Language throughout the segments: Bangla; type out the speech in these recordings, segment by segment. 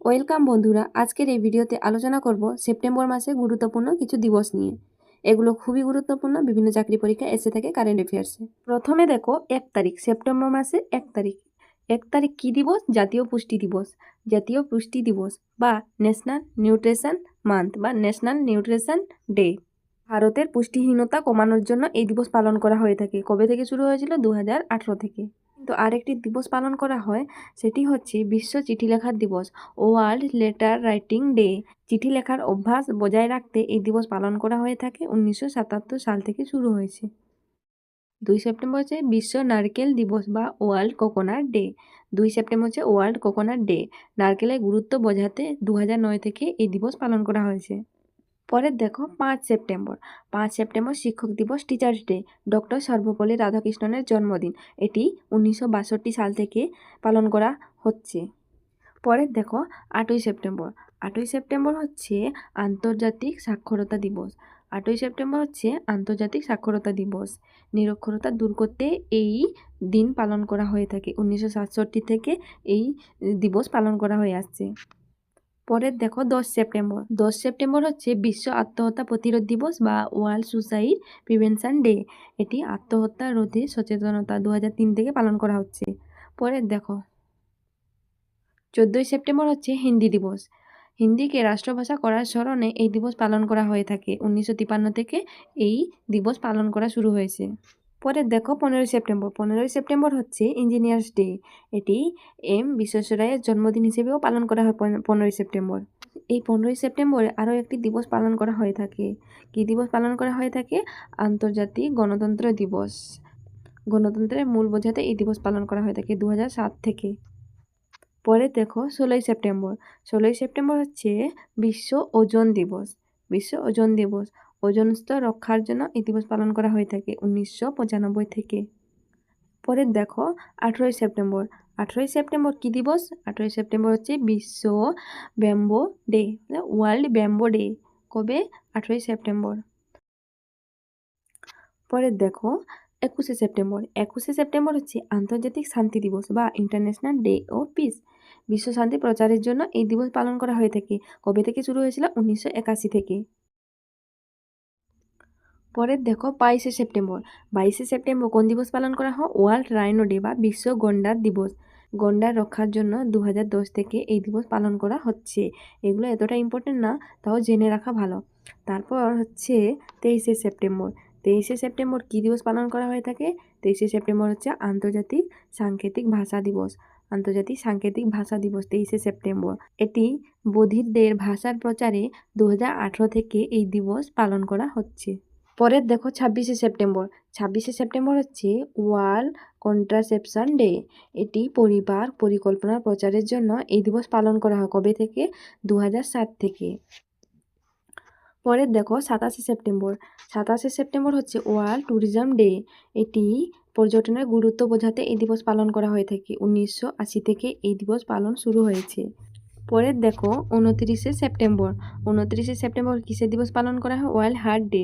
ওয়েলকাম বন্ধুরা, আজকের এই ভিডিওতে আলোচনা করব সেপ্টেম্বর মাসে গুরুত্বপূর্ণ কিছু দিবস নিয়ে। এগুলো খুবই গুরুত্বপূর্ণ, বিভিন্ন চাকরি পরীক্ষা এসে থাকে কারেন্ট অ্যাফেয়ার্সে। প্রথমে দেখো 1 তারিখ, সেপ্টেম্বর মাসে 1 তারিখ। 1 তারিখ কী দিবস? জাতীয় পুষ্টি দিবস। জাতীয় পুষ্টি দিবস বা ন্যাশনাল নিউট্রিশন মান্থ বা ন্যাশনাল নিউট্রিশন ডে। ভারতের পুষ্টিহীনতা কমানোর জন্য এই দিবস পালন করা হয়ে থাকে। কবে থেকে শুরু হয়েছিল? 2018 থেকে। কিন্তু আরেকটি দিবস পালন করা হয়, সেটি হচ্ছে বিশ্ব চিঠি লেখার দিবস, ওয়ার্ল্ড লেটার রাইটিং ডে। চিঠি লেখার অভ্যাস বজায় রাখতে এই দিবস পালন করা হয়ে থাকে। 1977 সাল থেকে শুরু হয়েছে। 2 সেপ্টেম্বর হচ্ছে বিশ্ব নারকেল দিবস বা ওয়ার্ল্ড কোকোনাট ডে। 2 সেপ্টেম্বর হচ্ছে ওয়ার্ল্ড কোকোনাট ডে। নারকেলের গুরুত্ব বোঝাতে 2009 থেকে এই দিবস পালন করা হয়েছে। পরের দেখো 5 সেপ্টেম্বর। 5 সেপ্টেম্বর শিক্ষক দিবস, টিচার্স ডে। ডক্টর সর্বপল্লী রাধাকৃষ্ণনের জন্মদিন। এটি 1962 সাল থেকে পালন করা হচ্ছে। পরের দেখো 8ই সেপ্টেম্বর। 8ই সেপ্টেম্বর হচ্ছে আন্তর্জাতিক সাক্ষরতা দিবস। 8ই সেপ্টেম্বর হচ্ছে আন্তর্জাতিক সাক্ষরতা দিবস। নিরক্ষরতা দূর করতে এই দিন পালন করা হয়ে থাকে। 1967 থেকে এই দিবস পালন করা হয়ে আসছে। পরের দেখো 10 সেপ্টেম্বর। 10 সেপ্টেম্বর হচ্ছে বিশ্ব আত্মহত্যা প্রতিরোধ দিবস বা ওয়ার্ল্ড সুসাইড প্রিভেনশন ডে। এটি আত্মহত্যা রোধে সচেতনতা 2003 থেকে পালন করা হচ্ছে। পরের দেখো 14 সেপ্টেম্বর হচ্ছে হিন্দি দিবস। হিন্দিকে রাষ্ট্রভাষা করার স্মরণে এই দিবস পালন করা হয়ে থাকে। 1953 থেকে এই দিবস পালন করা শুরু হয়েছে। পরের দেখো 15 সেপ্টেম্বর। 15 সেপ্টেম্বর হচ্ছে ইঞ্জিনিয়ার্স ডে। এটি বিশ্বেশ্বরাইয়ের জন্মদিন হিসেবেও পালন করা হয় 15 সেপ্টেম্বর। এই 15 সেপ্টেম্বরে আরও একটি দিবস পালন করা হয়ে থাকে। কী দিবস পালন করা হয়ে থাকে? আন্তর্জাতিক গণতন্ত্র দিবস। গণতন্ত্রের মূল বোঝাতে এই দিবস পালন করা হয়ে থাকে 2007 থেকে। পরে দেখো 16 সেপ্টেম্বর। 16 সেপ্টেম্বর হচ্ছে বিশ্ব ওজোন দিবস। বিশ্ব ওজোন দিবস। ওজোন স্তর রক্ষার জন্য এই দিবস পালন করা হয়ে থাকে 1995 থেকে। পরে দেখো 18 সেপ্টেম্বর। 18 সেপ্টেম্বর কী দিবস? 18 সেপ্টেম্বর হচ্ছে বিশ্ব bamboo day, world bamboo day. কবে? 18 সেপ্টেম্বর। পরে দেখো 21 সেপ্টেম্বর। 21 সেপ্টেম্বর হচ্ছে আন্তর্জাতিক শান্তি দিবস বা ইন্টারন্যাশনাল ডে ও পিস। বিশ্ব শান্তি প্রচারের জন্য এই দিবস পালন করা হয়ে থাকে। কবে থেকে শুরু হয়েছিল? 1981 থেকে। পরের দেখো 22 সেপ্টেম্বর। 22 সেপ্টেম্বর কোন দিবস পালন করা হয়? ওয়ার্ল্ড রাইনো ডে বা বিশ্ব গন্ডার দিবস। গন্ডার রক্ষার জন্য 2010 থেকে এই দিবস পালন করা হচ্ছে। এগুলো এতটা ইম্পর্টেন্ট না, তাও জেনে রাখা ভালো। তারপর হচ্ছে 23 সেপ্টেম্বর। 23 সেপ্টেম্বর কী দিবস পালন করা হয়ে থাকে? 23 সেপ্টেম্বর হচ্ছে আন্তর্জাতিক সাংকেতিক ভাষা দিবস। আন্তর্জাতিক সাংকেতিক ভাষা দিবস 23 সেপ্টেম্বর। এটি বধিরদের ভাষার প্রচারে 2018 থেকে এই দিবস পালন করা হচ্ছে। পরের দেখো 26 সেপ্টেম্বর। 26 সেপ্টেম্বর হচ্ছে ওয়ার্ল্ড কন্ট্রাসেপশন ডে। এটি পরিবার পরিকল্পনার প্রচারের জন্য এই দিবস পালন করা হয়। কবে থেকে? 2007 থেকে। পরের দেখো 27 সেপ্টেম্বর। 27 সেপ্টেম্বর হচ্ছে ওয়ার্ল্ড ট্যুরিজম ডে। এটি পর্যটনের গুরুত্ব বোঝাতে এই দিবস পালন করা হয়ে থাকে। 1980 থেকে এই দিবস পালন শুরু হয়েছে। পরের দেখো 29 সেপ্টেম্বর। 29 সেপ্টেম্বর কিসের দিবস পালন করা হয়? ওয়ার্ল্ড হার্ট ডে,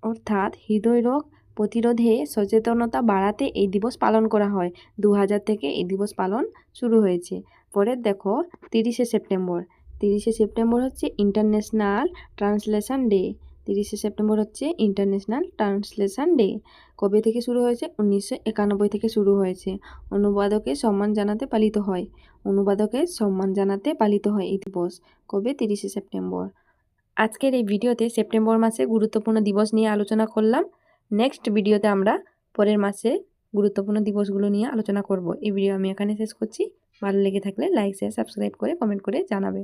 অর্থাৎ হৃদয়রোগ প্রতিরোধে সচেতনতা বাড়াতে এই দিবস পালন করা হয়। 2000 থেকে এই দিবস পালন শুরু হয়েছে। পরের দেখো 30 সেপ্টেম্বর। 30 সেপ্টেম্বর হচ্ছে ইন্টারন্যাশনাল ট্রান্সলেশন ডে। 30 সেপ্টেম্বর হচ্ছে ইন্টারন্যাশনাল ট্রান্সলেশন ডে। কবে থেকে শুরু হয়েছে? 1991 থেকে শুরু হয়েছে। অনুবাদকের সম্মান জানাতে পালিত হয়। অনুবাদকের সম্মান জানাতে পালিত হয় এই দিবস। কবে? 30 সেপ্টেম্বর। আজকের এই ভিডিওতে সেপ্টেম্বর মাসে গুরুত্বপূর্ণ দিবস নিয়ে আলোচনা করলাম। নেক্সট ভিডিওতে আমরা পরের মাসে গুরুত্বপূর্ণ দিবসগুলো নিয়ে আলোচনা করব। এই ভিডিও আমি এখানে শেষ করছি। ভালো লেগে থাকলে লাইক, শেয়ার, সাবস্ক্রাইব করে কমেন্ট করে জানাবে।